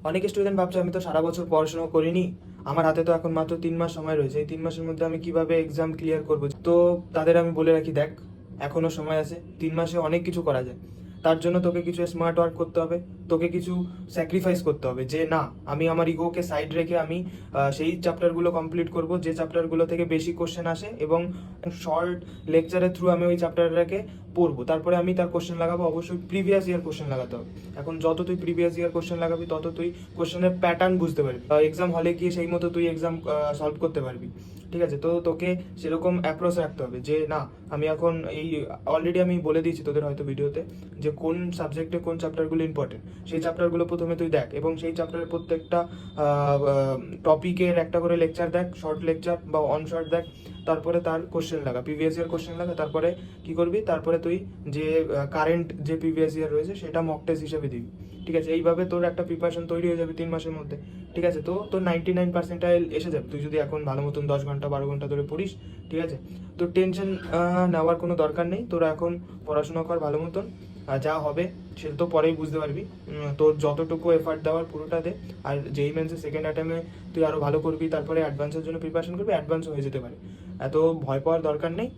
অনেক স্টুডেন্ট ভাবছে আমি তো সারা বছর পড়াশোনা করিনি, আমার হাতে তো এখন মাত্র 3 মাস সময় রয়েছে, এই 3 মাসের মধ্যে আমি কিভাবে এক্সাম ক্লিয়ার করব। তো তাদের আমি বলে রাখি, দেখ এখনো সময় আছে, 3 মাসে অনেক কিছু করা যায়। তার জন্য তোকে কিছু স্মার্ট ওয়ার্ক করতে হবে, তোকে কিছু স্যাক্রিফাইস করতে হবে। যে না, আমি আমার ইগোকে সাইড রেখে আমি সেই চ্যাপ্টারগুলো কমপ্লিট করব যে চ্যাপ্টারগুলো থেকে বেশি কোশ্চেন আসে, এবং শর্ট লেকচারের থ্রু আমি ওই চ্যাপ্টারটাকে পড়বো। তারপরে আমি তার কোশ্চেন লাগাবো, অবশ্যই প্রিভিয়াস ইয়ার কোশ্চেন লাগাতে হবে। এখন যত তুই প্রিভিয়াস ইয়ার কোশ্চেন লাগাবি তত তুই কোশ্চেনের প্যাটার্ন বুঝতে পারবি, এক্সাম হলে গিয়ে সেই মতো তুই এক্সাম সলভ করতে পারবি। ঠিক আছে, তো তোকে সেরকম অ্যাপ্রোচ রাখতে হবে যে না, আমি এখন এই অলরেডি আমি বলে দিয়েছি তোদের হয়তো ভিডিওতে, যে কোন সাবজেক্টে কোন চ্যাপ্টারগুলো ইম্পর্টেন্ট, সেই চ্যাপ্টারগুলো প্রথমে তুই দেখ, এবং সেই চ্যাপ্টারের প্রত্যেকটা টপিকের একটা করে লেকচার দেখ, শর্ট লেকচার বা অন শর্ট দেখ। তারপরে তার কোশ্চেন লাগা, প্রিভিয়াস ইয়ার কোশ্চেন লাগা। তারপরে কি করবি, তারপরে তুই যে কারেন্ট যে প্রিভিয়াস ইয়ার রয়েছে সেটা মক টেস্ট হিসেবে দিবি। ঠিক আছে, এইভাবে তোর একটা প্রিপারেশন তৈরি হয়ে যাবে 3 মাসের মধ্যে। ঠিক আছে, তো তোর 99% এসে যাবে তুই যদি এখন ভালো মতন 10 ঘন্টা 12 ঘন্টা ধরে পড়িস। ঠিক আছে, তো টেনশন নেওয়ার কোনো দরকার নেই, তোরা এখন পড়াশোনা কর ভালো মতন। আর যা হবে সেটা তো পরেই বুঝতে পারবি। তোর যতটুকু এফার্ট দেওয়ার পুরোটা দে। আর যেই মেন্সে সেকেন্ড অ্যাটেম্পে তুই আরও ভালো করবি, তারপরে অ্যাডভান্সের জন্য প্রিপারেশন করবি, অ্যাডভান্স হয়ে যেতে পারে। এত ভয় পাওয়ার দরকার নেই।